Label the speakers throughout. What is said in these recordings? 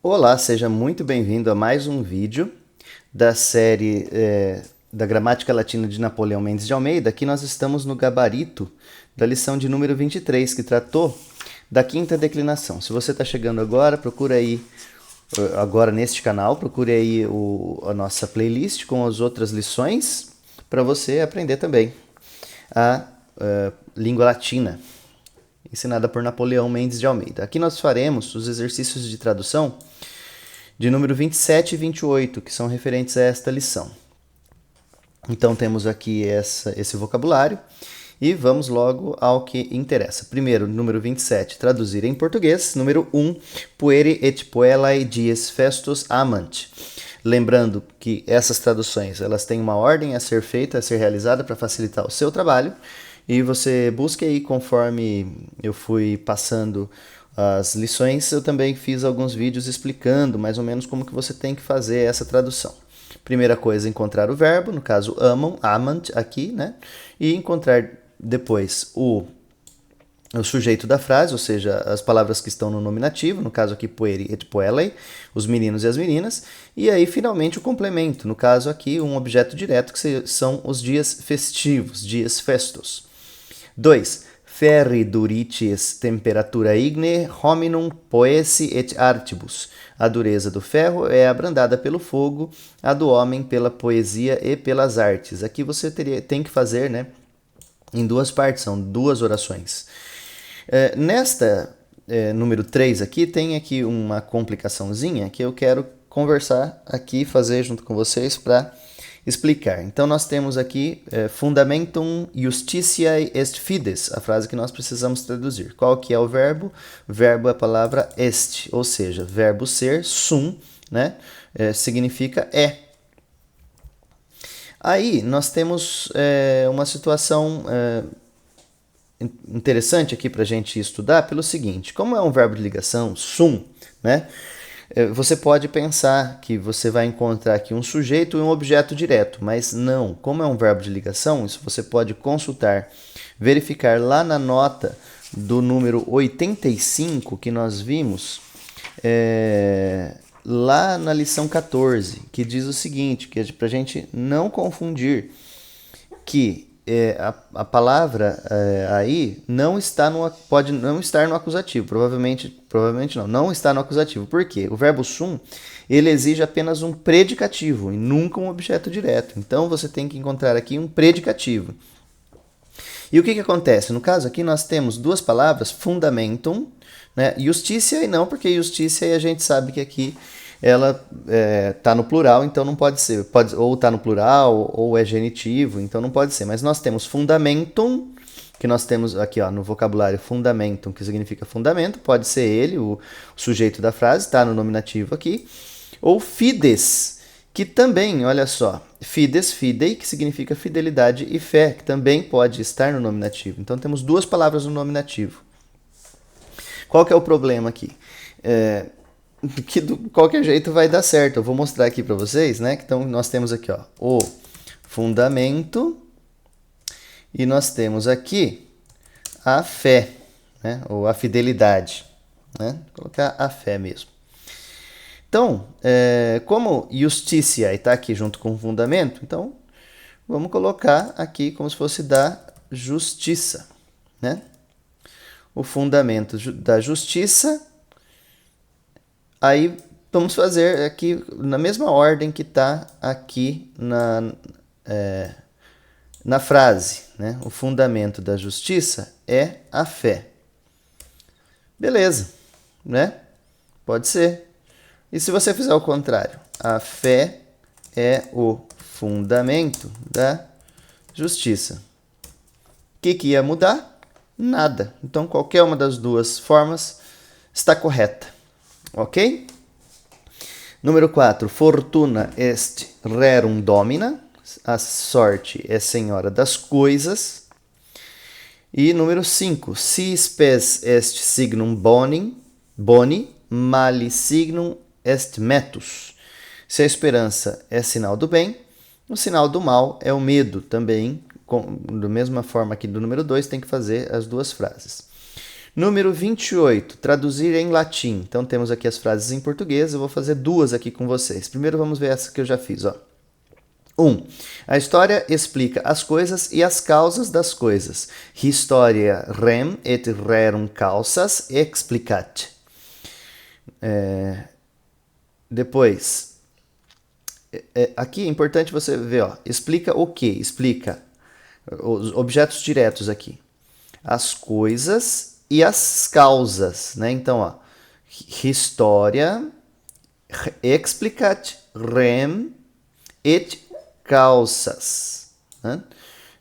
Speaker 1: Olá, seja muito bem-vindo a mais um vídeo da série da Gramática Latina de Napoleão Mendes de Almeida. Aqui nós estamos no gabarito da lição de número 23, que tratou da quinta declinação. Se você está chegando agora, procura aí, agora neste canal, procure aí a nossa playlist com as outras lições para você aprender também a língua latina, ensinada por Napoleão Mendes de Almeida. Aqui nós faremos os exercícios de tradução de número 27 e 28, que são referentes a esta lição. Então temos aqui esse vocabulário e vamos logo ao que interessa. Primeiro, número 27, traduzir em português. Número 1, pueri et puellae dies festus amant. Lembrando que essas traduções elas têm uma ordem a ser feita, a ser realizada para facilitar o seu trabalho. E você busque aí, conforme eu fui passando as lições, eu também fiz alguns vídeos explicando mais ou menos como que você tem que fazer essa tradução. Primeira coisa, encontrar o verbo, no caso amam, amant aqui, né? E encontrar depois o sujeito da frase, ou seja, as palavras que estão no nominativo, no caso aqui pueri et puellae, os meninos e as meninas, e aí finalmente o complemento, no caso aqui um objeto direto, que são os dias festivos, dias festos. 2. Ferri durities temperatura igne hominum poesi et artibus. A dureza do ferro é abrandada pelo fogo, a do homem pela poesia e pelas artes. Aqui você tem que fazer, né, em duas partes, são duas orações. Nesta número 3 aqui, tem aqui uma complicaçãozinha que eu quero conversar aqui, fazer junto com vocês para explicar. Então nós temos aqui fundamentum justitiae est fides, a frase que nós precisamos traduzir. Qual que é o verbo? O verbo é a palavra est, ou seja, verbo ser, sum, né? Significa é. Aí nós temos uma situação interessante aqui para a gente estudar pelo seguinte: como é um verbo de ligação, sum, né? Você pode pensar que você vai encontrar aqui um sujeito e um objeto direto, mas não. Como é um verbo de ligação, isso você pode consultar, verificar lá na nota do número 85 que nós vimos, lá na lição 14, que diz o seguinte, que é para a gente não confundir que a palavra aí pode não estar no acusativo, provavelmente não está no acusativo. Por quê? O verbo sum, ele exige apenas um predicativo e nunca um objeto direto. Então você tem que encontrar aqui um predicativo. E o que acontece? No caso aqui nós temos duas palavras, fundamentum, né? Justitia e não, porque justitia a gente sabe que aqui ela está no plural, então não pode ser. Ou está no plural, ou é genitivo, então não pode ser. Mas nós temos fundamentum, que nós temos aqui no vocabulário fundamentum, que significa fundamento, pode ser ele, o sujeito da frase, está no nominativo aqui. Ou fides, que também, olha só, fides, fidei, que significa fidelidade e fé, que também pode estar no nominativo. Então temos duas palavras no nominativo. Qual que é o problema aqui? Que de qualquer jeito vai dar certo. Eu vou mostrar aqui para vocês, né? Então nós temos aqui, o fundamento e nós temos aqui a fé, né? Ou a fidelidade, né? Vou colocar a fé mesmo. Então, como justicia está aqui junto com o fundamento, então vamos colocar aqui como se fosse da justiça, né? O fundamento da justiça. Aí vamos fazer aqui na mesma ordem que está aqui na frase, né? O fundamento da justiça é a fé. Beleza, né? Pode ser. E se você fizer o contrário? A fé é o fundamento da justiça. O que ia mudar? Nada. Então qualquer uma das duas formas está correta. Ok? Número 4. Fortuna est rerum domina. A sorte é senhora das coisas. E número 5. Si spes est signum boni, mali signum est metus. Se a esperança é sinal do bem, o sinal do mal é o medo. Também, da mesma forma que do número 2, tem que fazer as duas frases. Número 28, traduzir em latim. Então temos aqui as frases em português, eu vou fazer duas aqui com vocês. Primeiro vamos ver essa que eu já fiz, ó. 1. A história explica as coisas e as causas das coisas. Historia rem et rerum causas explicat. Depois, aqui é importante você ver, ó, explica o que? Explica os objetos diretos aqui. As coisas e as causas, né? Então, ó, história explicat rem et causas, né?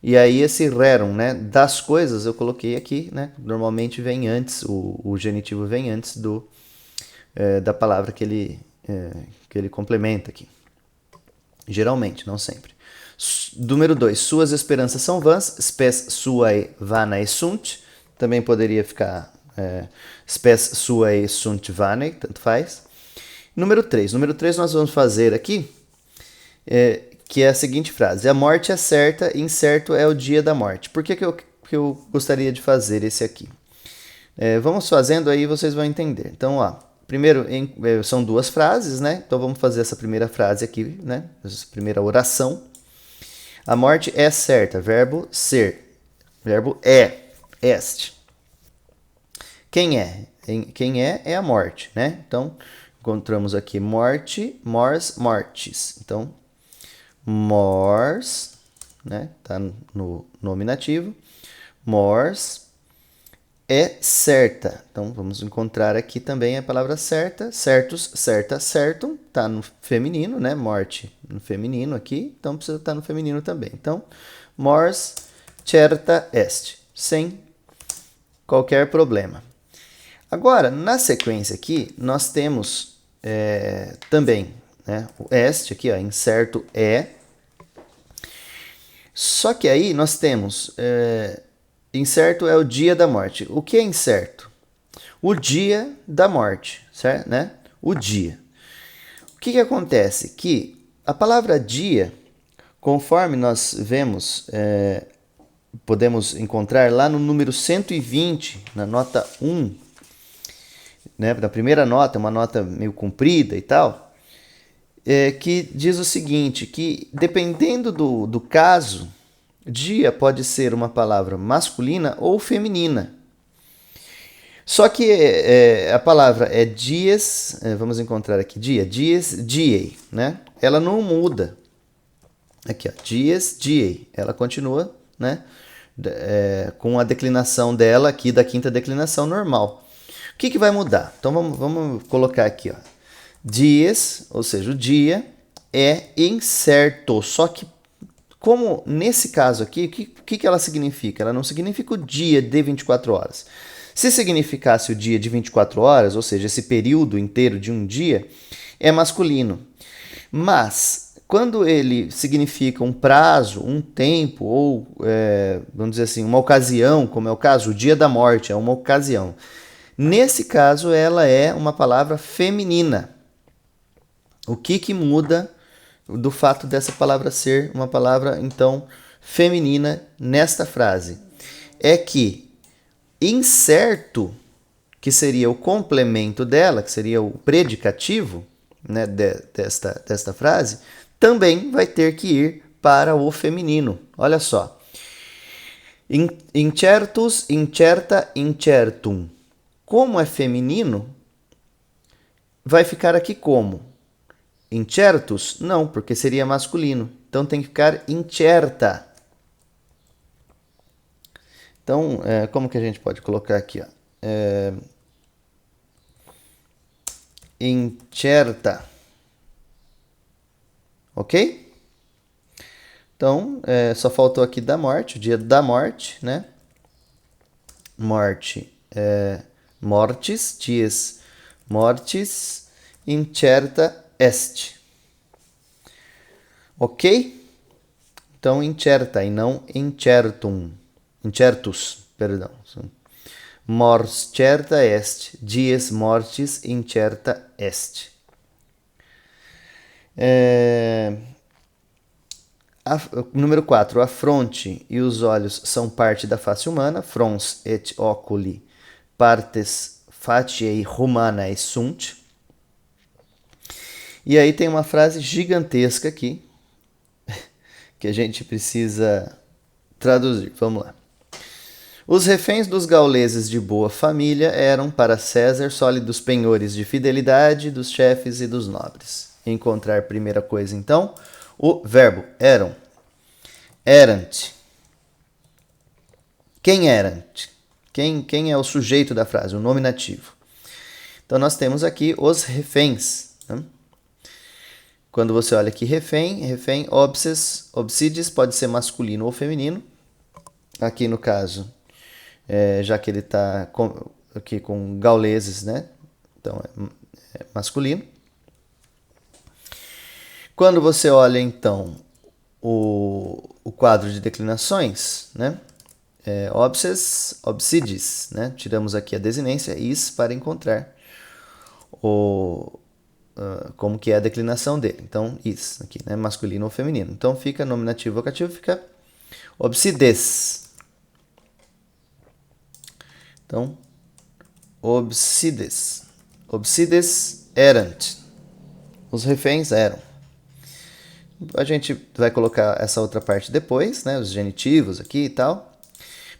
Speaker 1: E aí esse rerum, né, das coisas, eu coloquei aqui, né? Normalmente vem antes, o genitivo vem antes da palavra que ele complementa aqui. Geralmente, não sempre. Número 2, suas esperanças são vãs, spes suae vanae sunt. Também poderia ficar spes suae sunt vanae, tanto faz. Número 3 nós vamos fazer aqui, que é a seguinte frase: a morte é certa, incerto é o dia da morte. Por que eu gostaria de fazer esse aqui? Vamos fazendo aí, vocês vão entender. Então, ó, primeiro são duas frases, né? Então vamos fazer essa primeira frase aqui, né? Essa primeira oração. A morte é certa, verbo ser, verbo est. Quem é? Quem é a morte, né? Então encontramos aqui morte, mors, mortis. Então mors, né? Tá no nominativo. Mors é certa. Então vamos encontrar aqui também a palavra certa, certus, certa, certum, tá no feminino, né? Morte no feminino aqui, então precisa estar no feminino também. Então, mors certa est, sem qualquer problema. Agora, na sequência aqui, nós temos também, né, o est aqui, ó, incerto é. Só que aí nós temos incerto é o dia da morte. O que é incerto? O dia da morte, certo? Né? O dia. O que acontece? Que a palavra dia, conforme nós vemos, podemos encontrar lá no número 120, na nota 1, né? Na primeira nota, uma nota meio comprida e tal, que diz o seguinte, que dependendo do caso, dia pode ser uma palavra masculina ou feminina. Só que a palavra é dies, vamos encontrar aqui dia, dies, diei, né? Ela não muda. Aqui, ó, dies, diei. Ela continua, né? Com a declinação dela aqui da quinta declinação normal. O que vai mudar? Então vamos colocar aqui, ó. Dies, ou seja, o dia é incerto. Só que, como nesse caso aqui, o que ela significa? Ela não significa o dia de 24 horas. Se significasse o dia de 24 horas, ou seja, esse período inteiro de um dia, é masculino. Mas, quando ele significa um prazo, um tempo, ou, vamos dizer assim, uma ocasião, como é o caso, o dia da morte é uma ocasião. Nesse caso, ela é uma palavra feminina. O que muda do fato dessa palavra ser uma palavra, então, feminina nesta frase? É que incerto, que seria o complemento dela, que seria o predicativo, né, desta frase, também vai ter que ir para o feminino. Olha só. Incertus, incerta, incertum. Como é feminino, vai ficar aqui como? Incertus? Não, porque seria masculino. Então tem que ficar incerta. Então, como que a gente pode colocar aqui? Ó? Incerta. Ok? Então, só faltou aqui da morte, o dia da morte, né? Morte. Mortis, dies mortis, incerta est. Ok? Então, incerta e não incertum. Incertus, perdão. Mors certa est, dies mortis incerta est. Número 4. A fronte e os olhos são parte da face humana. Frons et oculi partes fatiae humanae sunt. E aí tem uma frase gigantesca aqui, que a gente precisa traduzir. Vamos lá. Os reféns dos gauleses de boa família eram, para César, sólidos penhores de fidelidade dos chefes e dos nobres. Encontrar primeira coisa, então, o verbo eram. Erant. Quem erant? Quem é o sujeito da frase, o nominativo? Então, nós temos aqui os reféns. Né? Quando você olha aqui, refém, obsides, pode ser masculino ou feminino. Aqui, no caso, já que ele está aqui com gauleses, né? Então, é masculino. Quando você olha, então, o quadro de declinações, né? Obsides, né? Tiramos aqui a desinência, is, para encontrar como que é a declinação dele. Então, is, aqui, né? Masculino ou feminino. Então, fica nominativo vocativo, fica obsides. Então, obsides. Obsides erant. Os reféns eram. A gente vai colocar essa outra parte depois, né? Os genitivos aqui e tal.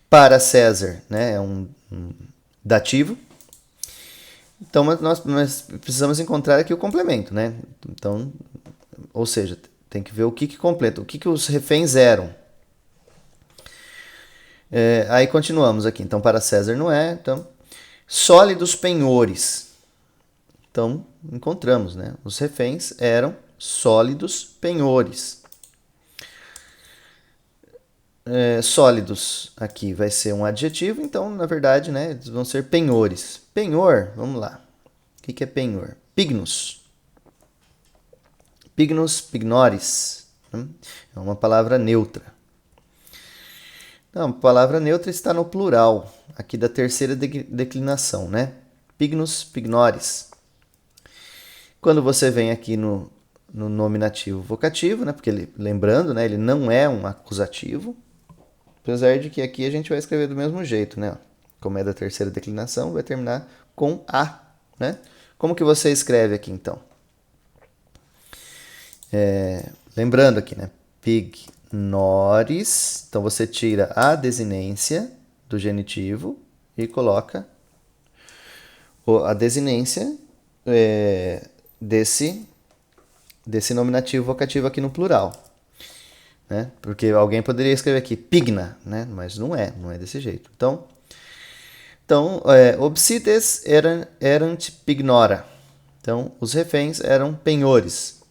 Speaker 1: Para César, né? É um dativo. Então, nós precisamos encontrar aqui o complemento, né? Então, ou seja, tem que ver o que completa, o que os reféns eram. Aí continuamos aqui. Então, para César não é. Então, sólidos penhores. Então, encontramos, né? Os reféns eram sólidos penhores. Sólidos aqui vai ser um adjetivo, então, na verdade, né, eles vão ser penhores. Penhor, vamos lá. O que é penhor? Pignus. Pignus, pignoris. É uma palavra neutra. Não, a palavra neutra está no plural, aqui da terceira declinação, né? Pignus, pignoris. Quando você vem aqui no nominativo vocativo, né? Porque lembrando, né, ele não é um acusativo. Apesar de que aqui a gente vai escrever do mesmo jeito, né? Como é da terceira declinação, vai terminar com a, né? Como que você escreve aqui, então? Lembrando aqui, né? Pignoris. Então, você tira a desinência do genitivo e coloca a desinência desse nominativo vocativo aqui no plural. Né? Porque alguém poderia escrever aqui pigna, né? Mas não é desse jeito. Então obsides erant pignora. Então, os reféns eram penhores.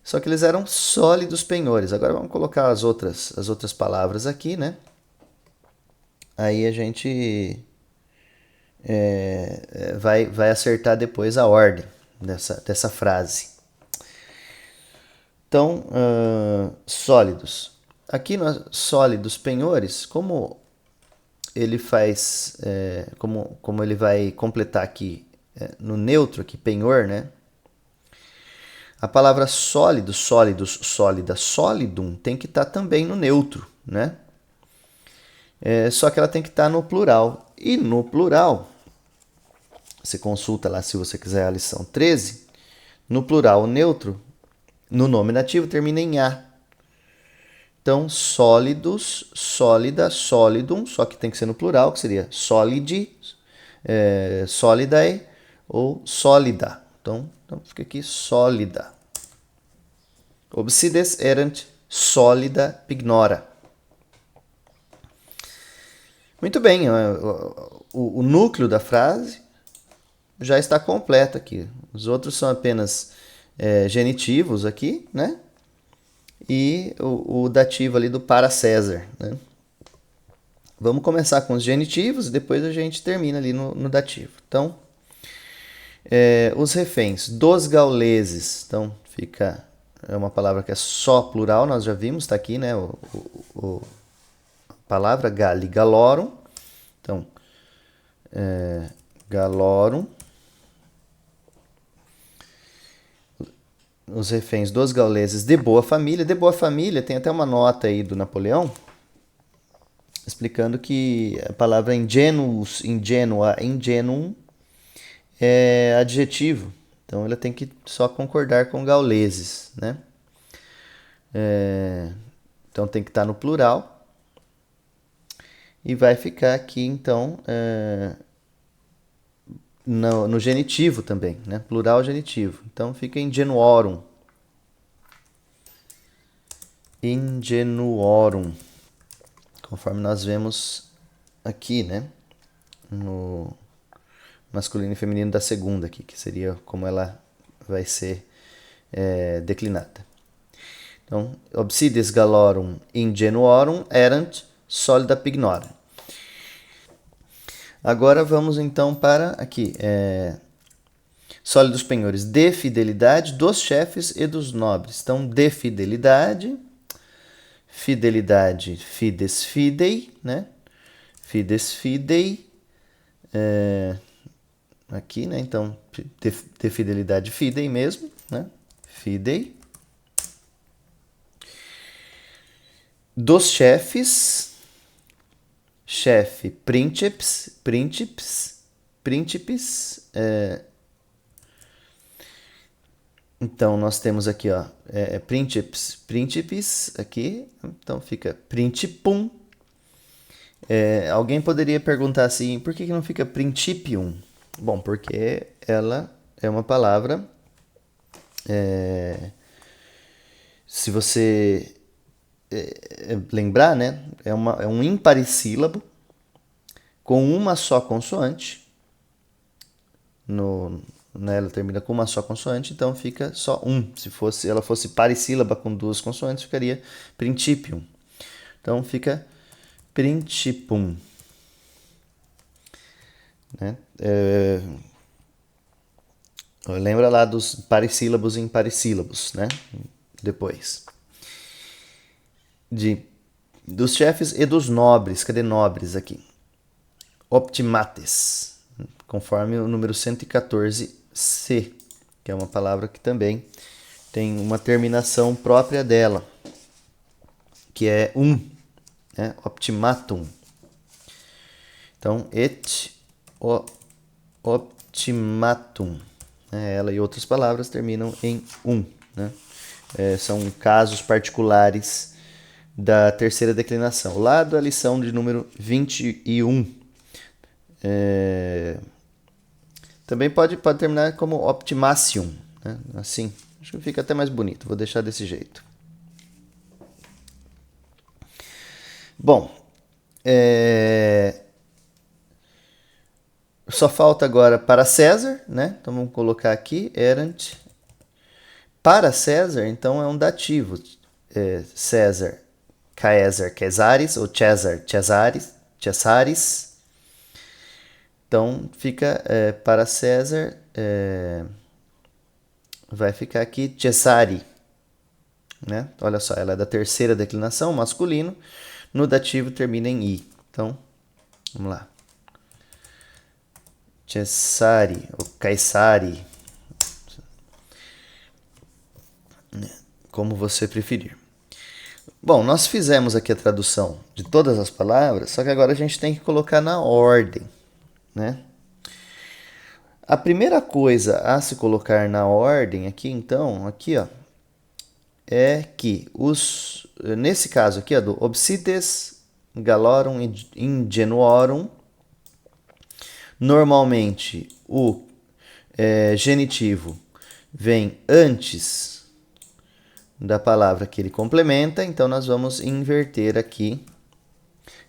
Speaker 1: Só que eles eram sólidos penhores. Agora vamos colocar as outras palavras aqui, né? Aí a gente vai acertar depois a ordem dessa frase. Então, sólidos. Aqui, sólidos penhores, como ele faz, como ele vai completar aqui no neutro, aqui, penhor, né? A palavra sólidos, sólida, solidum, tem que estar também no neutro, né? Só que ela tem que estar no plural. E no plural, você consulta lá se você quiser a lição 13, no plural, o neutro, no nominativo, termina em a. Então, sólidos, sólida, solidum, só que tem que ser no plural, que seria solidi, solidae ou sólida. Então fica aqui sólida. Obsides erant sólida pignora. Muito bem, o núcleo da frase já está completo aqui. Os outros são apenas genitivos aqui, né? E o dativo ali do para César, né? Vamos começar com os genitivos e depois a gente termina ali no dativo. Então, os reféns dos gauleses. Então, é uma palavra que é só plural, nós já vimos, está aqui, né? A palavra gali, galorum. Então, galorum. Os reféns dos gauleses de boa família. De boa família, tem até uma nota aí do Napoleão, explicando que a palavra ingenuus, ingenua, ingenuum é adjetivo. Então ela tem que só concordar com gauleses, né? Então tem que estar no plural. E vai ficar aqui, então, no genitivo também, né? Plural genitivo. Então fica ingenuorum. Ingenuorum. Conforme nós vemos aqui, né? No masculino e feminino da segunda aqui, que seria como ela vai ser declinada. Então, obsides galorum ingenuorum erant solida pignora. Agora vamos então para aqui, sólidos penhores de fidelidade dos chefes e dos nobres. Então, de fidelidade, fidelidade, fides fidei, né? Fides fidei, aqui, né? Então, de fidelidade fidei mesmo, né? Fidei. Dos chefes, chefe, príncipes, então nós temos aqui, ó, príncipes aqui, então fica principum. Alguém poderia perguntar assim, por que não fica principium? Bom, porque ela é uma palavra, se você lembrar, né, é um imparíssílabo com uma só consoante. Né, ela termina com uma só consoante, então fica só um. Se ela fosse parissílaba com duas consoantes, ficaria principium. Então fica principum. Né? Lembra lá dos parissílabos e imparissílabos, né? Depois. Dos chefes e dos nobres. Cadê nobres aqui? Optimates, conforme o número 114c, que é uma palavra que também tem uma terminação própria dela, que é né? Optimatum. Então, optimatum. Ela e outras palavras terminam em né? São casos particulares da terceira declinação. Lá da lição de número 21. Também pode terminar como optimatium, né? Assim, acho que fica até mais bonito. Vou deixar desse jeito. Bom, só falta agora para César, né? Então vamos colocar aqui, erant. Para César, então é um dativo. César, Caesar, Caesaris, ou César, Cesaris. Então fica para César, vai ficar aqui Cesari. Né? Olha só, ela é da terceira declinação, masculino. No dativo termina em i. Então, vamos lá. Cesari, ou Caesari. Como você preferir. Bom, nós fizemos aqui a tradução de todas as palavras, só que agora a gente tem que colocar na ordem, né? A primeira coisa a se colocar na ordem aqui, então, aqui, ó, é que nesse caso aqui, ó, do obsites galorum ingenuorum, normalmente o genitivo vem antes da palavra que ele complementa, então nós vamos inverter aqui.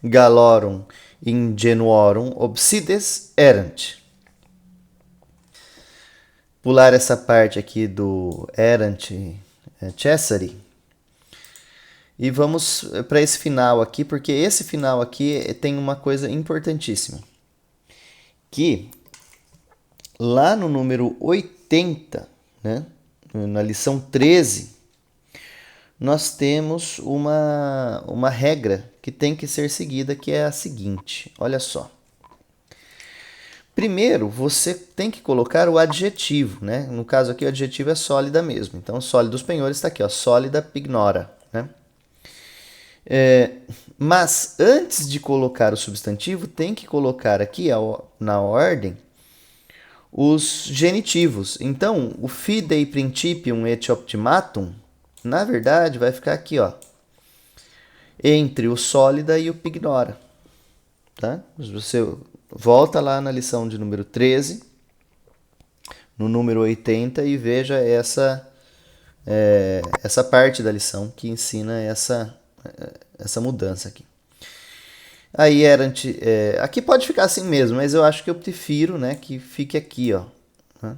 Speaker 1: Galorum ingenuorum obsides erant. Pular essa parte aqui do erant Cesari. E vamos para esse final aqui, porque esse final aqui tem uma coisa importantíssima. Que lá no número 80, né, na lição 13, nós temos uma regra que tem que ser seguida, que é a seguinte. Olha só. Primeiro, você tem que colocar o adjetivo, né? No caso aqui, o adjetivo é sólida mesmo. Então, sólidos penhores está aqui, ó, sólida pignora, né? Mas antes de colocar o substantivo, tem que colocar aqui na ordem os genitivos. Então, o fidei principium et optimatum, na verdade, vai ficar aqui, ó, entre o sólida e o pignora. Tá? Você volta lá na lição de número 13, no número 80, e veja essa parte da lição que ensina essa mudança aqui. Aí aqui pode ficar assim mesmo, mas eu acho que eu prefiro, né, que fique aqui, ó. Né?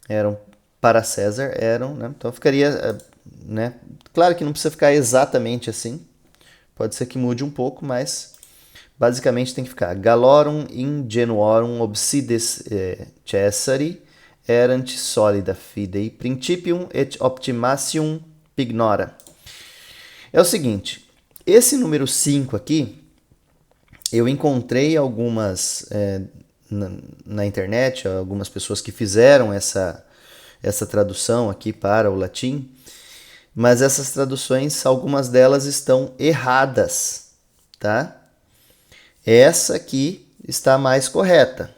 Speaker 1: Eram para César, eram, né? Então ficaria, né? Claro que não precisa ficar exatamente assim. Pode ser que mude um pouco, mas basicamente tem que ficar Gallorum ingenuorum obsides Caesari erant solida fidei principium et optimatium pignora. É o seguinte, esse número 5 aqui, eu encontrei algumas na internet, algumas pessoas que fizeram essa tradução aqui para o latim, mas essas traduções, algumas delas estão erradas, tá? Essa aqui está mais correta,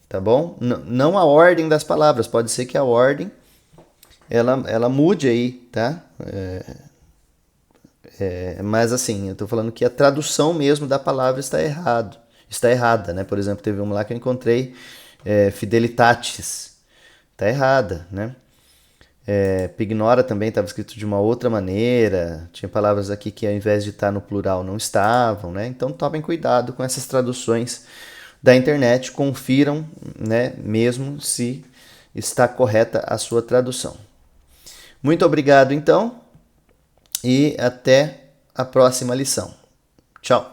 Speaker 1: tá bom? Não a ordem das palavras, pode ser que a ordem ela mude aí, tá? Mas assim, eu estou falando que a tradução mesmo da palavra está errada, né? Por exemplo, teve uma lá que eu encontrei, fidelitatis, está errada, né? Pignora também estava escrito de uma outra maneira, tinha palavras aqui que ao invés de estar no plural não estavam, né? Então tomem cuidado com essas traduções da internet, confiram, né, mesmo se está correta a sua tradução. Muito obrigado então, e até a próxima lição. Tchau!